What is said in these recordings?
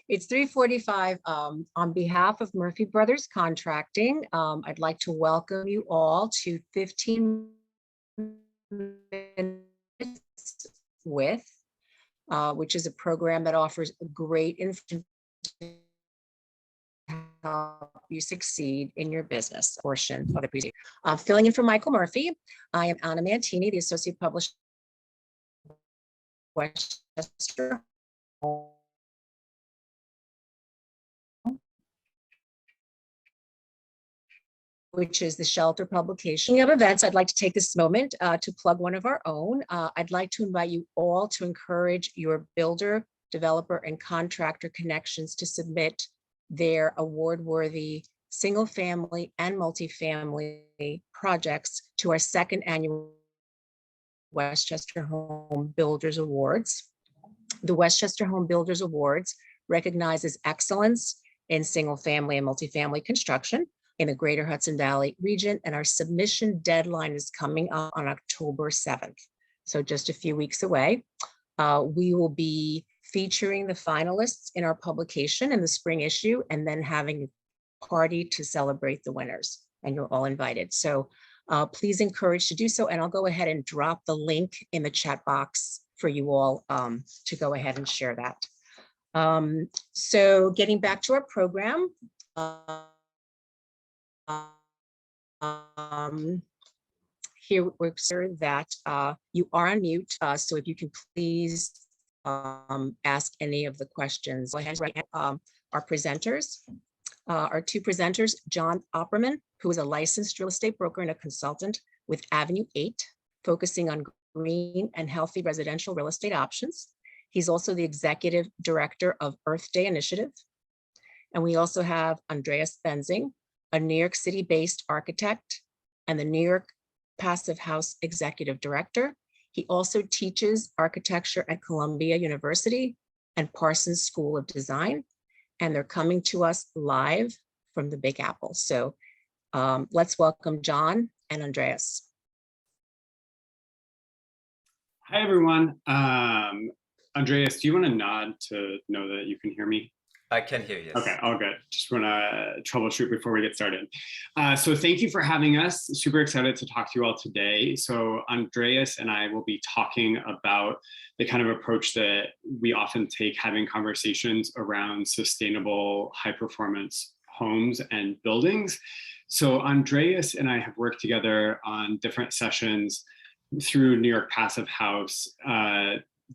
It's 3:45. On behalf of Murphy Brothers Contracting, I'd like to welcome you all to 15 Minutes With, which is a program that offers great information to help you succeed in your business portion of the presentation. Filling in for Michael Murphy, I am Anna Mantini, the Associate Publisher Westchester Home, which is the shelter publication of events. I'd like to take this moment to plug one of our own. I'd like to invite you all to encourage your builder, developer, and contractor connections to submit their award-worthy single family and multifamily projects to our second annual Westchester Home Builders Awards. The Westchester Home Builders Awards recognizes excellence in single family and multifamily construction in the greater Hudson Valley region, and our submission deadline is coming up on October 7th. So just a few weeks away. We will be featuring the finalists in our publication in the spring issue, and then having a party to celebrate the winners, and you're all invited. So please encourage to do so, and I'll go ahead and drop the link in the chat box for you all to go ahead and share that. So getting back to our program, here we're sure that you are on mute, so if you can please ask any of the questions. Go ahead, right now, our presenters, our two presenters, John Opperman, who is a licensed real estate broker and a consultant with Avenue 8, focusing on green and healthy residential real estate options. He's also the executive director of Earth Day Initiative. And we also have Andreas Benzing, a New York City-based architect and the New York Passive House executive director. He also teaches architecture at Columbia University and Parsons School of Design, and they're coming to us live from the Big Apple. So let's welcome John and Andreas. Hi, everyone. Andreas, do you want to nod to know that you can hear me? I can hear you. Okay, all good. Just want to troubleshoot before we get started. So thank you for having us. Super excited to talk to you all today. So Andreas and I will be talking about the kind of approach that we often take having conversations around sustainable high performance homes and buildings. So Andreas and I have worked together on different sessions through New York Passive House,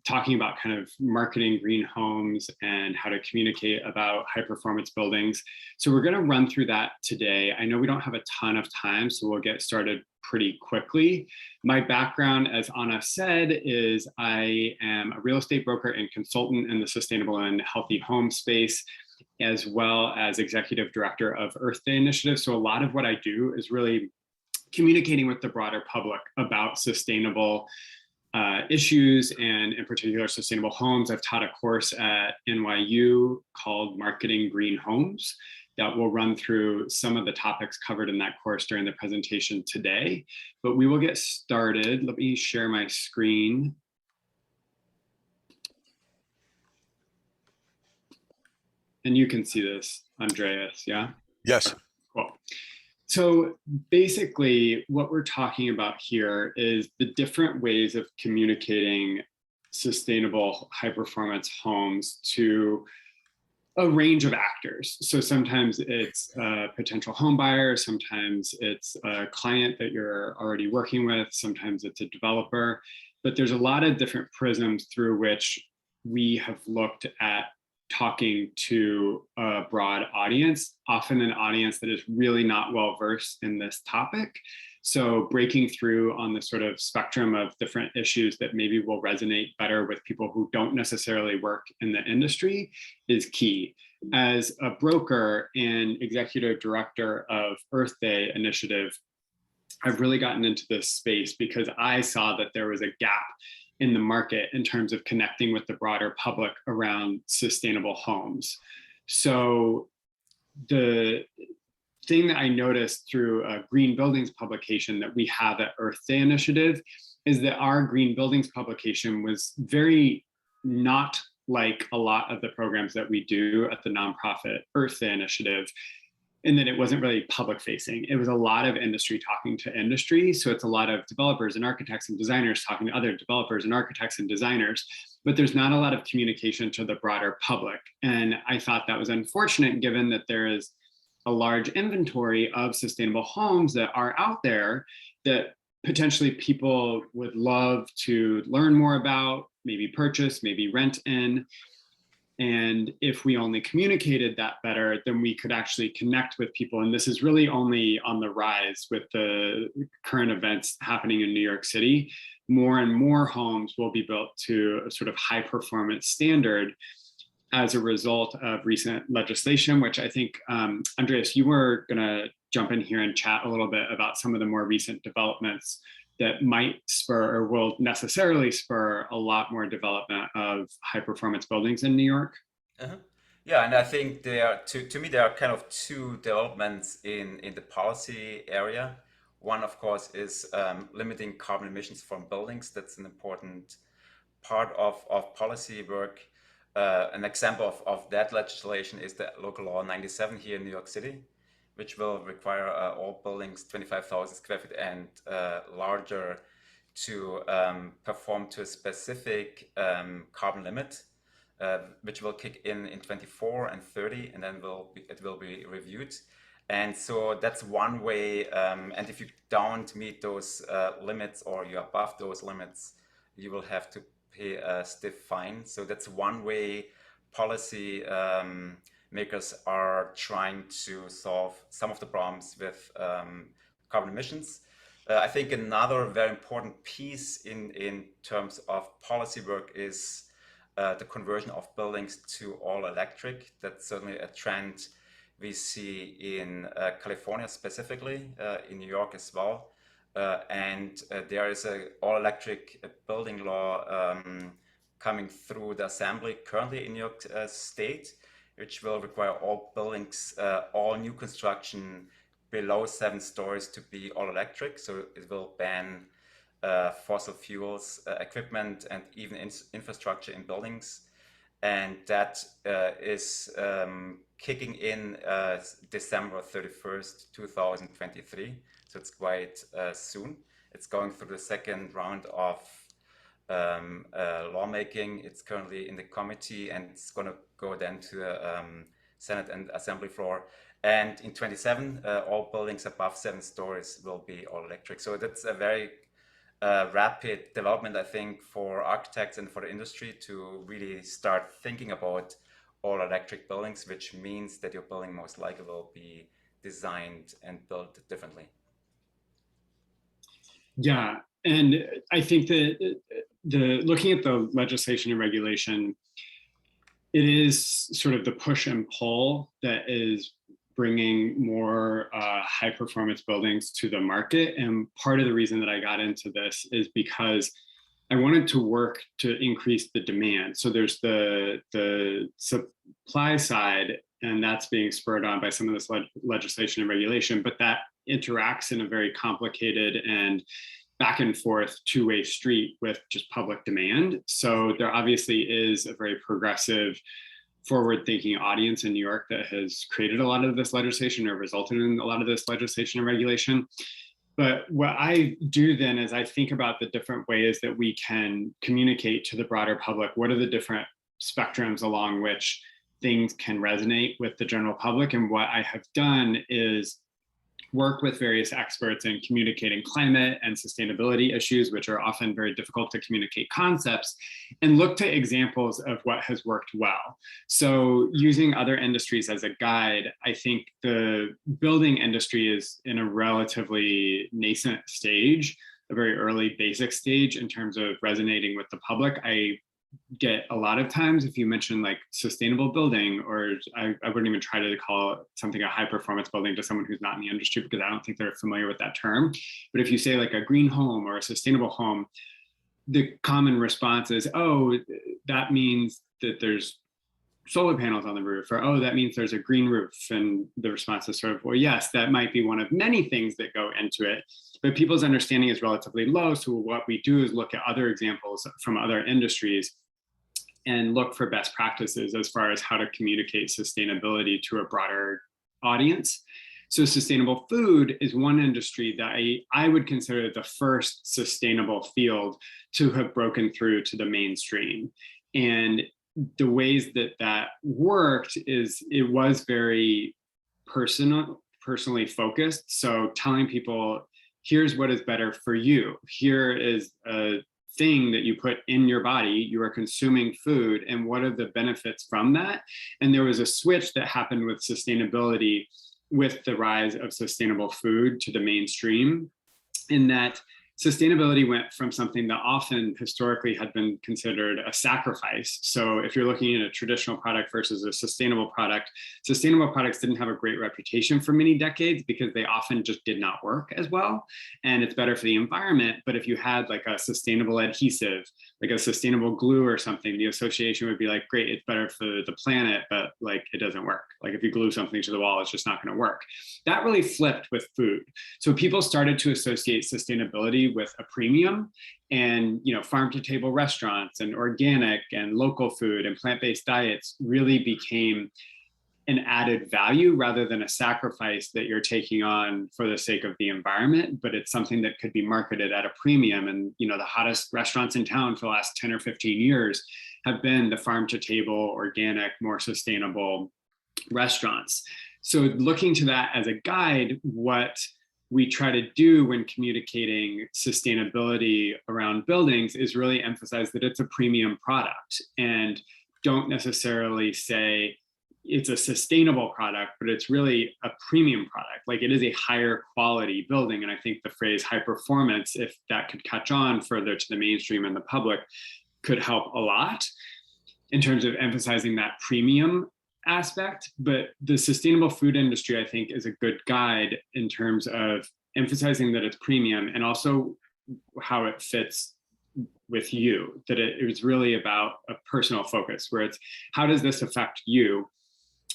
talking about kind of marketing green homes and how to communicate about high performance buildings. So we're going to run through that today. I know we don't have a ton of time, so we'll get started pretty quickly. My background, as Anna said, is I am a real estate broker and consultant in the sustainable and healthy home space, as well as executive director of Earth Day Initiative. So a lot of what I do is really communicating with the broader public about sustainable issues, and in particular sustainable homes. I've taught a course at NYU called Marketing Green Homes that will run through some of the topics covered in that course during the presentation today. But we will get started. Let me share my screen. And you can see this, Andreas, yeah? Yes. Cool. So basically what we're talking about here is the different ways of communicating sustainable high performance homes to a range of actors. So sometimes it's a potential home buyer, sometimes it's a client that you're already working with, sometimes it's a developer, but there's a lot of different prisms through which we have looked at talking to a broad audience, often an audience that is really not well versed in this topic. So breaking through on the sort of spectrum of different issues that maybe will resonate better with people who don't necessarily work in the industry is key. As a broker and executive director of Earth Day Initiative, I've really gotten into this space because I saw that there was a gap in the market in terms of connecting with the broader public around sustainable homes. So the thing that I noticed through a green buildings publication that we have at Earth Day Initiative is that our green buildings publication was very not like a lot of the programs that we do at the nonprofit Eartha Initiative, in that it wasn't really public facing. It was a lot of industry talking to industry. So it's a lot of developers and architects and designers talking to other developers and architects and designers, but there's not a lot of communication to the broader public. And I thought that was unfortunate, given that there is a large inventory of sustainable homes that are out there that potentially people would love to learn more about, maybe purchase, maybe rent in. And if we only communicated that better, then we could actually connect with people. And this is really only on the rise with the current events happening in New York City. More and more homes will be built to a sort of high performance standard as a result of recent legislation, which I think, Andreas, you were gonna jump in here and chat a little bit about some of the more recent developments that might spur or will necessarily spur a lot more development of high performance buildings in New York. Uh-huh. Yeah, and I think there are to me there are kind of two developments in the policy area. One, of course, is limiting carbon emissions from buildings. That's an important part of policy work. An example of that legislation is the local law 97 here in New York City, which will require all buildings 25,000 square feet and larger to perform to a specific carbon limit, which will kick in 24 and 30, and then it will be reviewed. And so that's one way. And if you don't meet those limits, or you're above those limits, you will have to pay a stiff fine. So that's one way policy makers are trying to solve some of the problems with carbon emissions. I think another very important piece in terms of policy work is the conversion of buildings to all electric. That's certainly a trend we see in California specifically, in New York as well. And there is a all electric building law coming through the assembly currently in New York State, which will require all buildings, all new construction below 7 stories to be all electric. So it will ban fossil fuels, equipment, and even infrastructure in buildings. And that is kicking in December 31st, 2023. So it's quite soon. It's going through the second round of lawmaking. It's currently in the committee, and it's going to go then to the Senate and Assembly floor. And in 27, all buildings above 7 stories will be all electric. So that's a very rapid development, I think, for architects and for the industry to really start thinking about all electric buildings, which means that your building most likely will be designed and built differently. Yeah, and I think that looking at the legislation and regulation, it is sort of the push and pull that is bringing more high performance buildings to the market. And part of the reason that I got into this is because I wanted to work to increase the demand. So there's the supply side, and that's being spurred on by some of this legislation and regulation, but that interacts in a very complicated and back and forth two-way street with just public demand. So there obviously is a very progressive, forward-thinking audience in New York that has created a lot of this legislation or resulted in a lot of this legislation and regulation. But what I do then is I think about the different ways that we can communicate to the broader public. What are the different spectrums along which things can resonate with the general public? And what I have done is work with various experts in communicating climate and sustainability issues, which are often very difficult to communicate concepts, and look to examples of what has worked well. So using other industries as a guide, I think the building industry is in a relatively nascent stage, a very early basic stage in terms of resonating with the public. I get a lot of times if you mention like sustainable building, or I wouldn't even try to call something a high performance building to someone who's not in the industry, because I don't think they're familiar with that term. But if you say like a green home or a sustainable home, the common response is, oh, that means that there's solar panels on the roof, or oh, that means there's a green roof. And the response is sort of, well, yes, that might be one of many things that go into it, but people's understanding is relatively low. So what we do is look at other examples from other industries and look for best practices as far as how to communicate sustainability to a broader audience. So sustainable food is one industry that I would consider the first sustainable field to have broken through to the mainstream. And the ways that that worked is it was very personally focused. So telling people, here's what is better for you. Here is a thing that you put in your body. You are consuming food, and what are the benefits from that? And there was a switch that happened with sustainability with the rise of sustainable food to the mainstream, in that sustainability went from something that often historically had been considered a sacrifice. So if you're looking at a traditional product versus a sustainable products didn't have a great reputation for many decades because they often just did not work as well. And it's better for the environment. But if you had like a sustainable adhesive, like a sustainable glue or something, the association would be like, great, it's better for the planet, but like it doesn't work. Like if you glue something to the wall, it's just not going to work. That really flipped with food. So people started to associate sustainability with a premium, and farm to table restaurants and organic and local food and plant-based diets really became an added value rather than a sacrifice that you're taking on for the sake of the environment, but it's something that could be marketed at a premium. And the hottest restaurants in town for the last 10 or 15 years have been the farm to table, organic, more sustainable restaurants. So looking to that as a guide, what we try to do when communicating sustainability around buildings is really emphasize that it's a premium product, and don't necessarily say it's a sustainable product, but it's really a premium product. Like it is a higher quality building. And I think the phrase high performance, if that could catch on further to the mainstream and the public, could help a lot in terms of emphasizing that premium aspect. But the sustainable food industry, I think, is a good guide in terms of emphasizing that it's premium, and also how it fits with you, that it was really about a personal focus, where it's how does this affect you?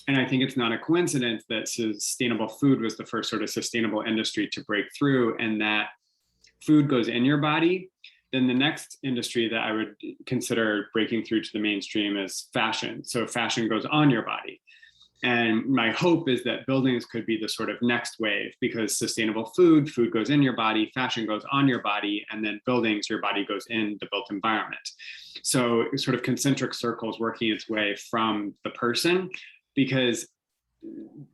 And I think it's not a coincidence that sustainable food was the first sort of sustainable industry to break through, and that food goes in your body. Then the next industry that I would consider breaking through to the mainstream is fashion. So fashion goes on your body. And my hope is that buildings could be the sort of next wave, because sustainable food goes in your body, fashion goes on your body, and then buildings, your body goes in the built environment. So sort of concentric circles working its way from the person, because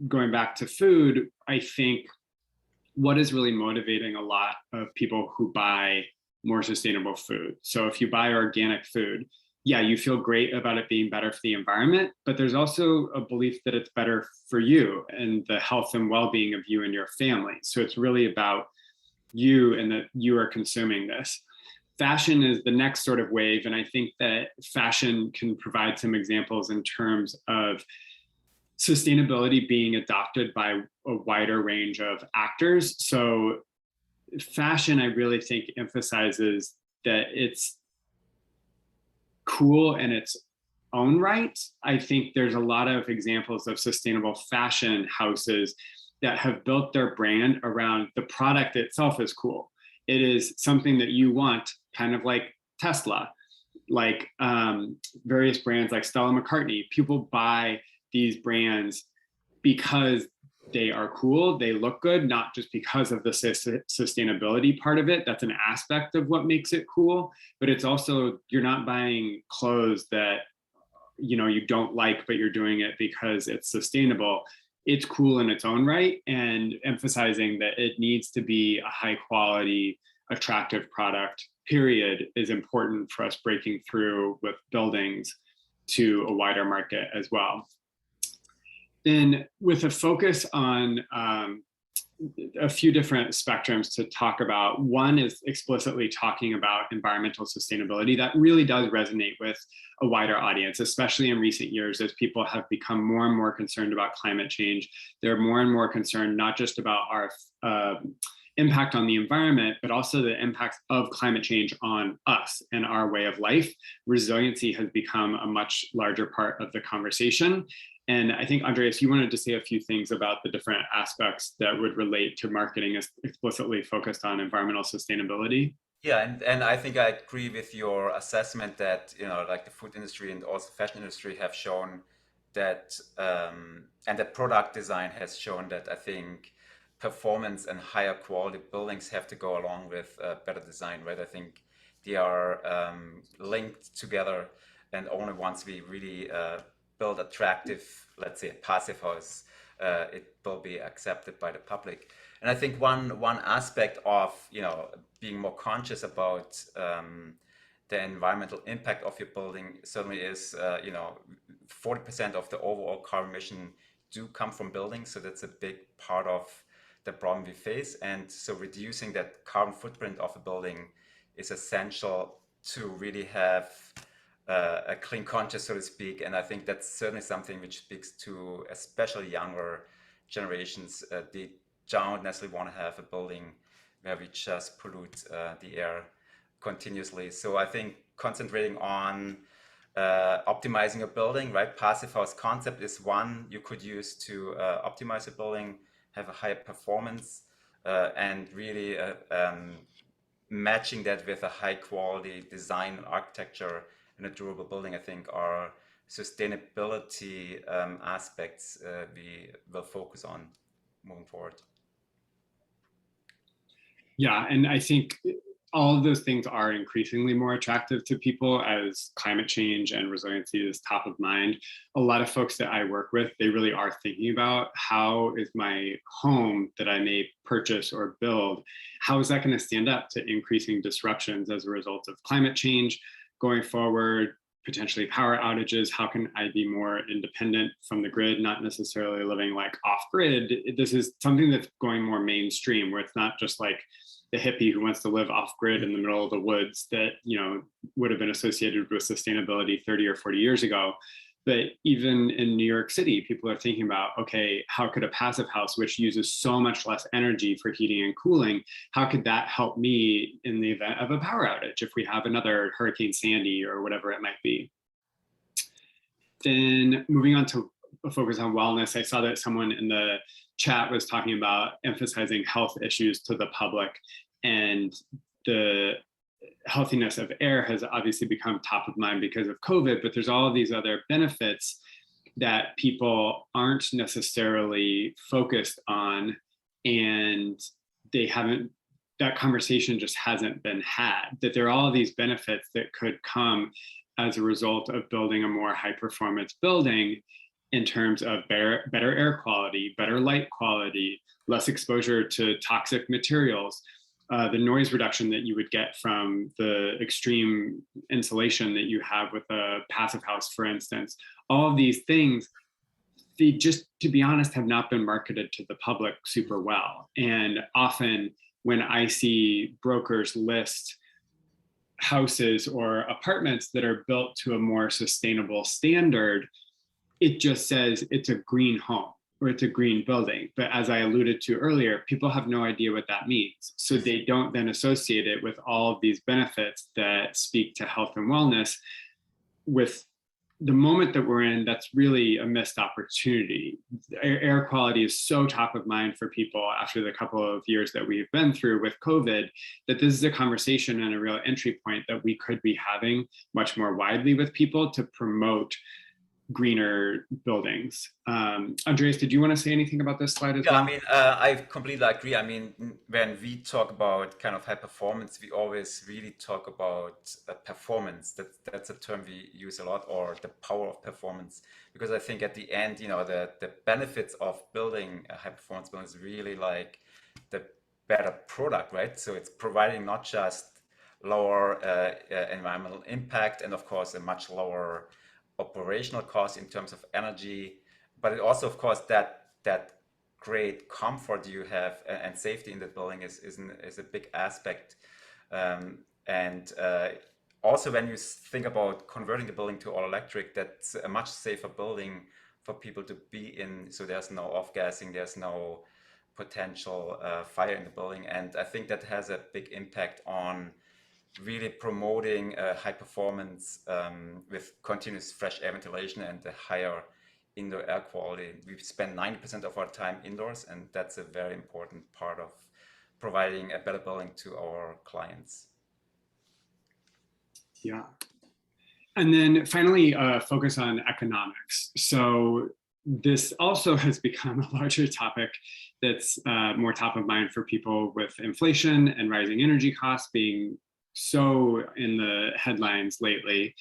going back to food, I think what is really motivating a lot of people who buy more sustainable food. So if you buy organic food, yeah, you feel great about it being better for the environment, but there's also a belief that it's better for you and the health and well-being of you and your family. So it's really about you and that you are consuming this. Fashion is the next sort of wave. And I think that fashion can provide some examples in terms of sustainability being adopted by a wider range of actors. So fashion, I really think, emphasizes that it's cool in its own right. I think there's a lot of examples of sustainable fashion houses that have built their brand around the product itself is cool. It is something that you want, kind of like Tesla, like various brands like Stella McCartney. People buy these brands because they are cool, they look good, not just because of the sustainability part of it. That's an aspect of what makes it cool, but it's also, you're not buying clothes that you don't like, but you're doing it because it's sustainable. It's cool in its own right, and emphasizing that it needs to be a high quality, attractive product, period, is important for us breaking through with buildings to a wider market as well. Then with a focus on a few different spectrums to talk about, one is explicitly talking about environmental sustainability. That really does resonate with a wider audience, especially in recent years as people have become more and more concerned about climate change. They're more and more concerned not just about our impact on the environment, but also the impacts of climate change on us and our way of life. Resiliency has become a much larger part of the conversation. And I think, Andreas, you wanted to say a few things about the different aspects that would relate to marketing as explicitly focused on environmental sustainability. Yeah, and I think I agree with your assessment that, like the food industry and also fashion industry have shown that, and that product design has shown that I think performance and higher quality buildings have to go along with better design, right? I think they are linked together, and only once we really build attractive, let's say, a passive house, it will be accepted by the public. And I think one aspect of being more conscious about the environmental impact of your building certainly is 40% of the overall carbon emission do come from buildings, so that's a big part of the problem we face. And so reducing that carbon footprint of a building is essential to really have a clean conscience, so to speak. And I think that's certainly something which speaks to especially younger generations. They don't necessarily want to have a building where we just pollute the air continuously. So I think concentrating on optimizing a building, right? Passive house concept is one you could use to optimize a building, have a higher performance, and really matching that with a high quality design and architecture and a durable building, I think are sustainability aspects we will focus on moving forward. Yeah, and I think all of those things are increasingly more attractive to people as climate change and resiliency is top of mind. A lot of folks that I work with, they really are thinking about how is my home that I may purchase or build, how is that going to stand up to increasing disruptions as a result of climate change going forward, potentially power outages? How can I be more independent from the grid, not necessarily living like off grid? This is something that's going more mainstream, where it's not just like the hippie who wants to live off grid in the middle of the woods that would have been associated with sustainability 30 or 40 years ago. But even in New York City, people are thinking about, okay, how could a passive house, which uses so much less energy for heating and cooling, how could that help me in the event of a power outage if we have another Hurricane Sandy or whatever it might be? Then moving on to a focus on wellness, I saw that someone in the chat was talking about emphasizing health issues to the public, and the healthiness of air has obviously become top of mind because of COVID, but there's all of these other benefits that people aren't necessarily focused on, and that conversation just hasn't been had, that there are all of these benefits that could come as a result of building a more high performance building in terms of better air quality, better light quality, less exposure to toxic materials, the noise reduction that you would get from the extreme insulation that you have with a passive house, for instance. All of these things, they just, to be honest, have not been marketed to the public super well. And often when I see brokers list houses or apartments that are built to a more sustainable standard, it just says it's a green home or it's a green building. But as I alluded to earlier, people have no idea what that means. So they don't then associate it with all of these benefits that speak to health and wellness. With the moment that we're in, that's really a missed opportunity. Air quality is so top of mind for people after the couple of years that we've been through with COVID, that this is a conversation and a real entry point that we could be having much more widely with people to promote greener buildings. Andreas, did you want to say anything about this slide as well? Yeah, I mean, I completely agree. I mean, when we talk about kind of high performance, we always really talk about performance. That's a term we use a lot, or the power of performance. Because I think at the end, the benefits of building a high performance building is really like the better product, right? So it's providing not just lower environmental impact and of course a much lower operational cost in terms of energy, but it also, of course, that great comfort you have and safety in the building is a big aspect. And also, when you think about converting the building to all electric, that's a much safer building for people to be in. So there's no off-gassing, there's no potential fire in the building, and I think that has a big impact on really promoting high performance with continuous fresh air ventilation and the higher indoor air quality. We spend 90% of our time indoors, and that's a very important part of providing a better building to our clients. Yeah. And then finally, focus on economics. So this also has become a larger topic that's more top of mind for people with inflation and rising energy costs being so in the headlines lately,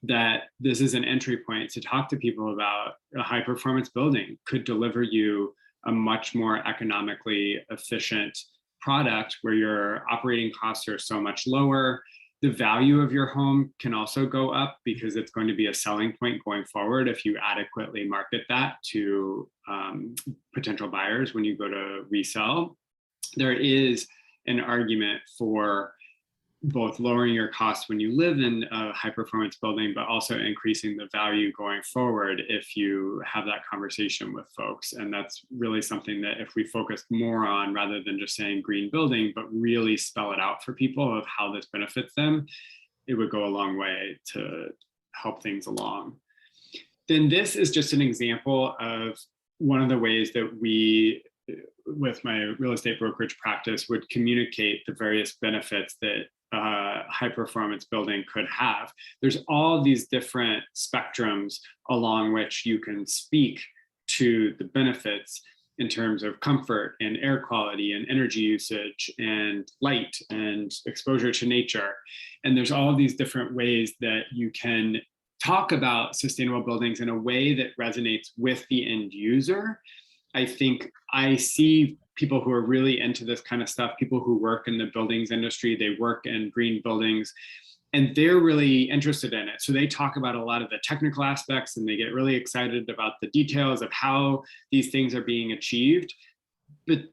that this is an entry point to talk to people about a high performance building could deliver you a much more economically efficient product where your operating costs are so much lower. The value of your home can also go up because it's going to be a selling point going forward if you adequately market that to potential buyers when you go to resell. There is an argument for both lowering your costs when you live in a high performance building, but also increasing the value going forward if you have that conversation with folks. And that's really something that if we focus more on, rather than just saying green building, but really spell it out for people of how this benefits them, it would go a long way to help things along. Then this is just an example of one of the ways that we, with my real estate brokerage practice, would communicate the various benefits that high performance building could have. There's all these different spectrums along which you can speak to the benefits in terms of comfort and air quality and energy usage and light and exposure to nature. And there's all these different ways that you can talk about sustainable buildings in a way that resonates with the end user. I think I see people who are really into this kind of stuff, people who work in the buildings industry, they work in green buildings, and they're really interested in it. So they talk about a lot of the technical aspects and they get really excited about the details of how these things are being achieved. But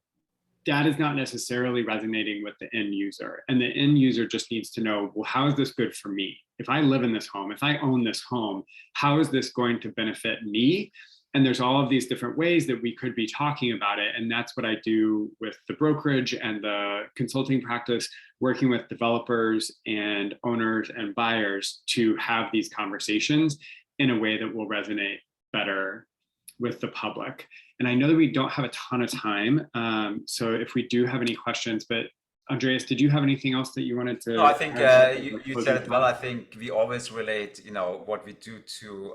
that is not necessarily resonating with the end user. And the end user just needs to know, well, how is this good for me? If I live in this home, if I own this home, how is this going to benefit me? And there's all of these different ways that we could be talking about it. And that's what I do with the brokerage and the consulting practice, working with developers and owners and buyers to have these conversations in a way that will resonate better with the public. And I know that we don't have a ton of time. So if we do have any questions, but Andreas, did you have anything else that you wanted to? No, I think you said it well. I think we always relate, what we do to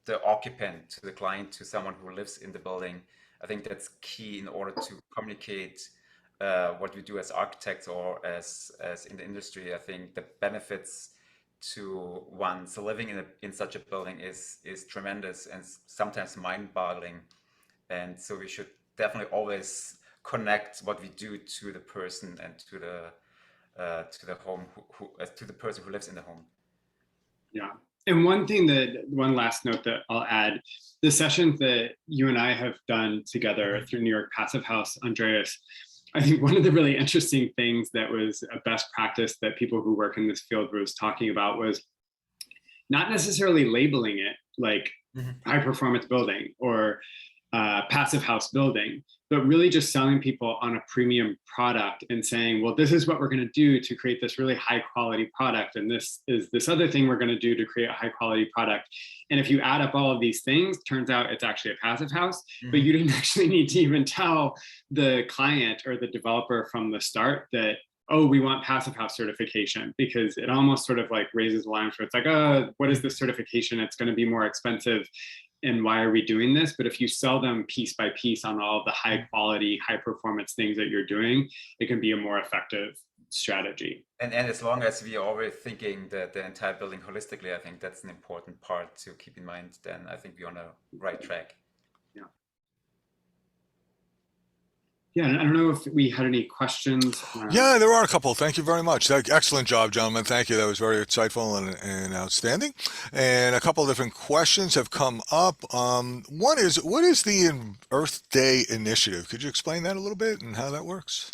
the occupant, to the client, to someone who lives in the building. I think that's key in order to communicate what we do as architects or as in the industry. I think the benefits to one's living in such a building is tremendous and sometimes mind-boggling. And so we should definitely always connect what we do to the person and to the home, to the person who lives in the home. Yeah. And one last note that I'll add, the sessions that you and I have done together through New York Passive House, Andreas, I think one of the really interesting things that was a best practice that people who work in this field was talking about was not necessarily labeling it like high performance building or passive house building, but really just selling people on a premium product and saying, well, this is what we're going to do to create this really high quality product. And this is this other thing we're going to do to create a high quality product. And if you add up all of these things, turns out it's actually a passive house, but you didn't actually need to even tell the client or the developer from the start that, oh, we want passive house certification, because it almost sort of like raises alarms where it's like, oh, what is this certification? It's going to be more expensive. And why are we doing this? But if you sell them piece by piece on all of the high quality, high performance things that you're doing, it can be a more effective strategy. And as long as we are always thinking the entire building holistically, I think that's an important part to keep in mind. Then I think we're on a right track. Yeah. Yeah, I don't know if we had any questions. Yeah, there are a couple. Thank you very much. Excellent job, gentlemen. Thank you. That was very insightful and outstanding. And a couple of different questions have come up. One is, what is the Earth Day Initiative? Could you explain that a little bit and how that works?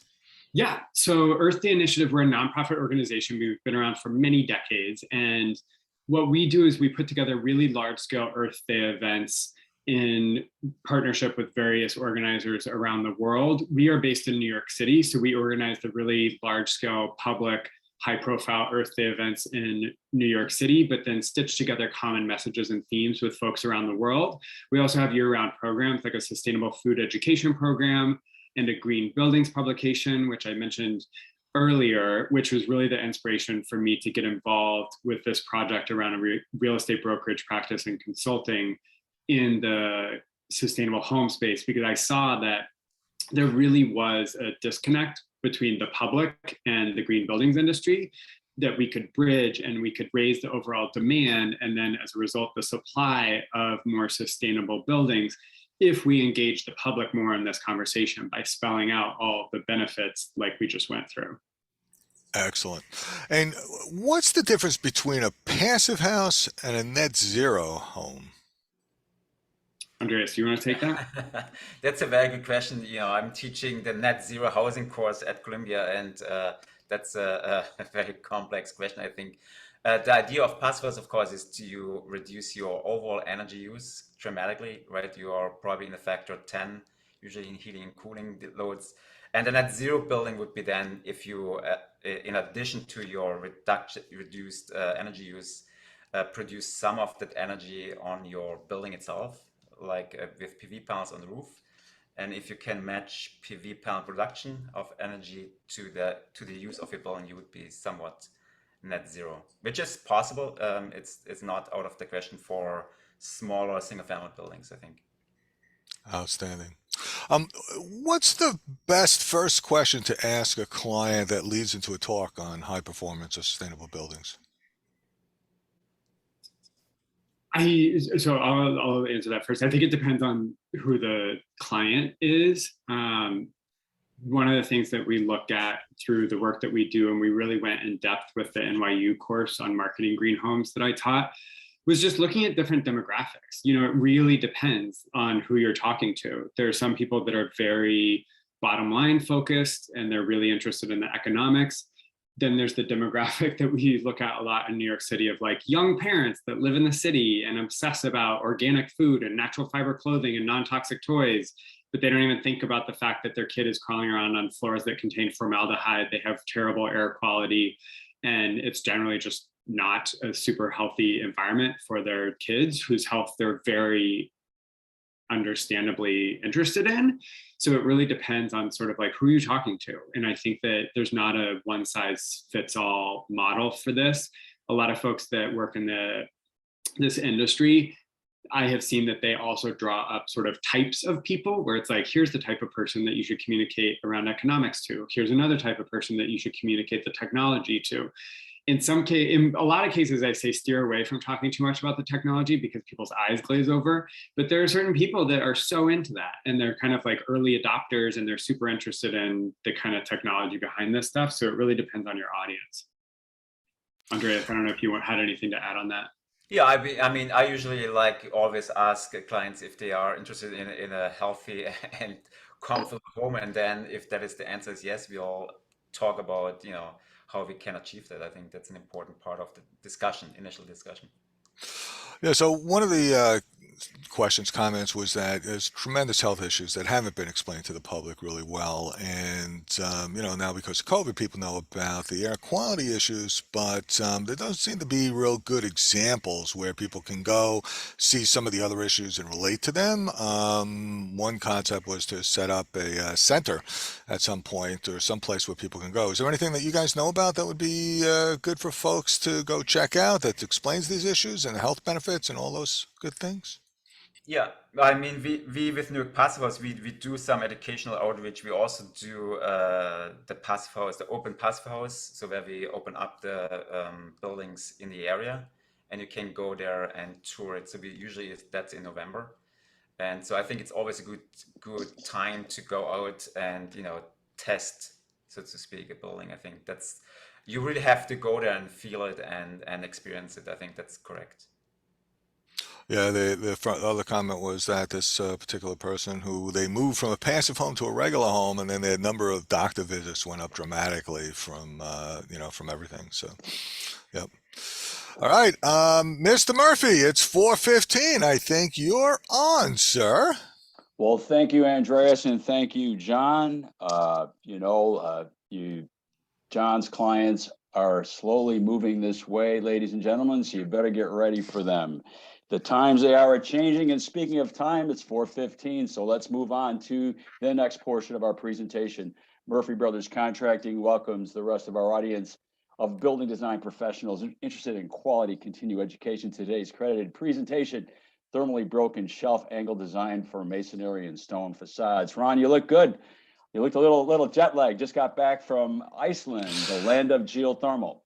Yeah, so Earth Day Initiative, we're a nonprofit organization. We've been around for many decades. And what we do is we put together really large scale Earth Day events in partnership with various organizers around the world. We are based in New York City, so we organize the really large-scale public, high-profile Earth Day events in New York City, but then stitch together common messages and themes with folks around the world. We also have year-round programs like a sustainable food education program and a green buildings publication, which I mentioned earlier, which was really the inspiration for me to get involved with this project around a real estate brokerage practice and consulting in the sustainable home space, because I saw that there really was a disconnect between the public and the green buildings industry that we could bridge, and we could raise the overall demand, and then as a result, the supply of more sustainable buildings, if we engage the public more in this conversation by spelling out all the benefits like we just went through. Excellent. And what's the difference between a passive house and a net zero home? Andreas, do you want to take that? That's a very good question. I'm teaching the net zero housing course at Columbia, and that's a very complex question, I think. The idea of passive house, of course, is to reduce your overall energy use dramatically, right? You are probably in a factor of 10, usually in heating and cooling loads. And the net zero building would be then if you, in addition to your reduced energy use, produce some of that energy on your building itself, like with PV panels on the roof. And if you can match PV panel production of energy to the use of your building, you would be somewhat net zero, which is possible. It's not out of the question for smaller single family buildings, I think. Outstanding. What's the best first question to ask a client that leads into a talk on high performance or sustainable buildings? I'll answer that first. I think it depends on who the client is. One of the things that we looked at through the work that we do, and we really went in depth with the NYU course on marketing green homes that I taught, was just looking at different demographics. It really depends on who you're talking to. There are some people that are very bottom line focused and they're really interested in the economics. Then there's the demographic that we look at a lot in New York City of like young parents that live in the city and obsess about organic food and natural fiber clothing and non-toxic toys, but they don't even think about the fact that their kid is crawling around on floors that contain formaldehyde. They have terrible air quality, and it's generally just not a super healthy environment for their kids whose health they're very understandably interested in. So it really depends on sort of like who you're talking to. And I think that there's not a one size fits all model for this. A lot of folks that work in this industry, I have seen that they also draw up sort of types of people where it's like, here's the type of person that you should communicate around economics to. Here's another type of person that you should communicate the technology to. In a lot of cases, I say steer away from talking too much about the technology because people's eyes glaze over. But there are certain people that are so into that, and they're kind of like early adopters, and they're super interested in the kind of technology behind this stuff. So it really depends on your audience. Andreas, I don't know if you had anything to add on that. Yeah, I mean, I usually always ask clients if they are interested in a healthy and comfortable home, and then if that is the answer is yes, we all talk about how we can achieve that. I think that's an important part of the initial discussion. Yeah, so one of the comments was that there's tremendous health issues that haven't been explained to the public really well. And, now because of COVID, people know about the air quality issues, but there doesn't seem to be real good examples where people can go see some of the other issues and relate to them. One concept was to set up a center at some point or someplace where people can go. Is there anything that you guys know about that would be good for folks to go check out that explains these issues and the health benefits and all those good things? Yeah, I mean, we with New York Passive House, we do some educational outreach. We also do the Passive House, the open Passive House, so where we open up the buildings in the area, and you can go there and tour it. So that's in November, and so I think it's always a good time to go out and test, so to speak, a building. I think you really have to go there and feel it and experience it. I think that's correct. Yeah, the other comment was that this particular person who they moved from a passive home to a regular home, and then their number of doctor visits went up dramatically from everything. So, yep. All right, Mr. Murphy, it's 4:15. I think you're on, sir. Well, thank you, Andreas, and thank you, John. John's clients are slowly moving this way, ladies and gentlemen, so you better get ready for them. The times they are changing, and speaking of time, it's 4:15, so let's move on to the next portion of our presentation. Murphy Brothers Contracting welcomes the rest of our audience of building design professionals interested in quality continuing education. Today's credited presentation, thermally broken shelf angle design for masonry and stone facades. Ron, you look good. You looked a little jet lagged. Just got back from Iceland, the land of geothermal.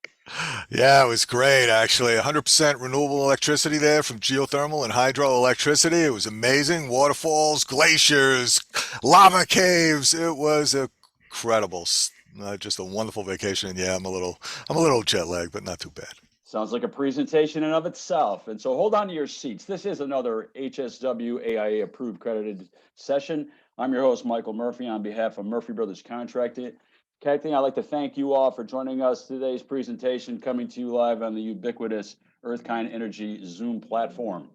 Yeah, it was great, actually. 100% renewable electricity there from geothermal and hydroelectricity. It was amazing. Waterfalls, glaciers, lava caves. It was incredible. Just a wonderful vacation. And yeah, I'm a little jet lagged, but not too bad. Sounds like a presentation in of itself. And so hold on to your seats. This is another HSW AIA approved credited session. I'm your host, Michael Murphy, on behalf of Murphy Brothers Contracting. I'd like to thank you all for joining us. Today's presentation coming to you live on the ubiquitous Earthkind Energy Zoom platform.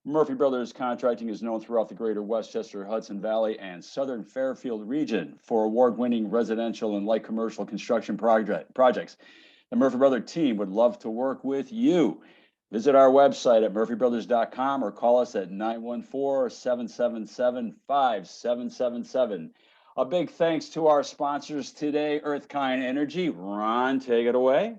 Murphy Brothers Contracting is known throughout the greater Westchester, Hudson Valley, and Southern Fairfield region for award-winning residential and light commercial construction projects. The Murphy Brothers team would love to work with you. Visit our website at murphybrothers.com or call us at 914-777-5777. A big thanks to our sponsors today, Earthkind Energy. Ron, take it away.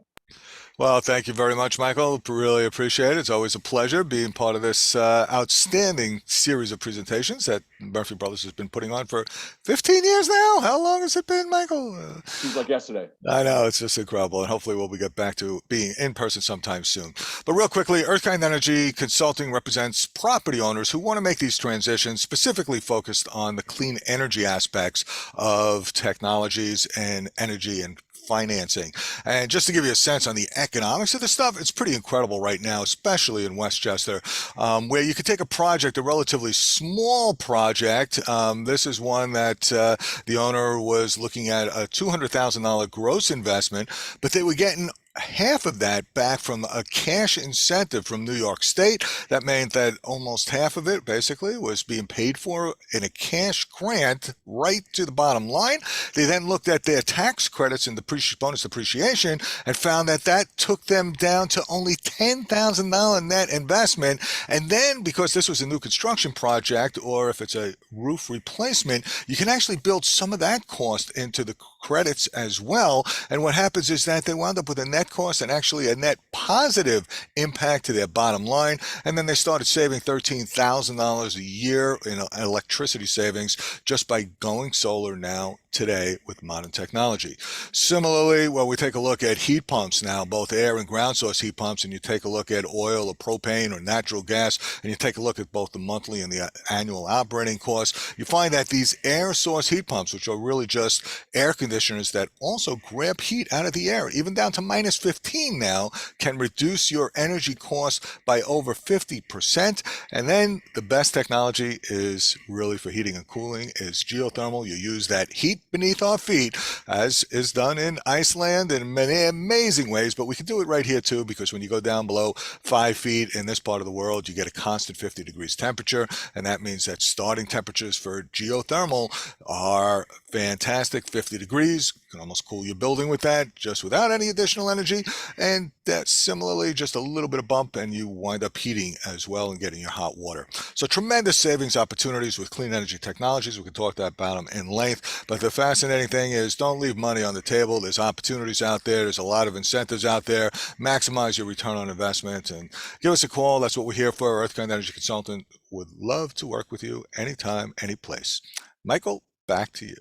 Well, thank you very much, Michael. Really appreciate it. It's always a pleasure being part of this outstanding series of presentations that Murphy Brothers has been putting on for 15 years now. How long has it been, Michael? Seems like yesterday. I know, it's just incredible. And hopefully we'll get back to being in person sometime soon. But real quickly, Earthkind Energy Consulting represents property owners who want to make these transitions, specifically focused on the clean energy aspects of technologies and energy and financing. And just to give you a sense on the economics of this stuff, it's pretty incredible right now, especially in Westchester, where you could take a project, a relatively small project. This is one that the owner was looking at a $200,000 gross investment, but they were getting half of that back from a cash incentive from New York State. That meant that almost half of it basically was being paid for in a cash grant right to the bottom line. They then looked at their tax credits and bonus depreciation and found that that took them down to only $10,000 net investment. And then because this was a new construction project, or if it's a roof replacement, you can actually build some of that cost into the credits as well. And what happens is that they wound up with a net cost and actually a net positive impact to their bottom line. And then they started saving $13,000 a year in electricity savings just by going solar now today with modern technology. Similarly, when we take a look at heat pumps now, both air and ground source heat pumps, and you take a look at oil or propane or natural gas, and you take a look at both the monthly and the annual operating costs, you find that these air source heat pumps, which are really just air conditioners that also grab heat out of the air, even down to minus 15 now, can reduce your energy costs by over 50%. And then the best technology is really for heating and cooling is geothermal. You use that heat beneath our feet, as is done in Iceland in many amazing ways, but we can do it right here too, because when you go down below 5 feet in this part of the world, you get a constant 50 degrees temperature, and that means that starting temperatures for geothermal are fantastic. 50 degrees, you can almost cool your building with that just without any additional energy, and that's similarly just a little bit of bump and you wind up heating as well and getting your hot water. So tremendous savings opportunities with clean energy technologies. We can talk about them in length, but the fascinating thing is don't leave money on the table. There's opportunities out there. There's a lot of incentives out there. Maximize your return on investment and give us a call. That's what we're here for. Earthkind Energy Consultant would love to work with you anytime, any place. Michael, back to you.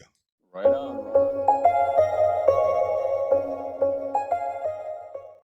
Right on.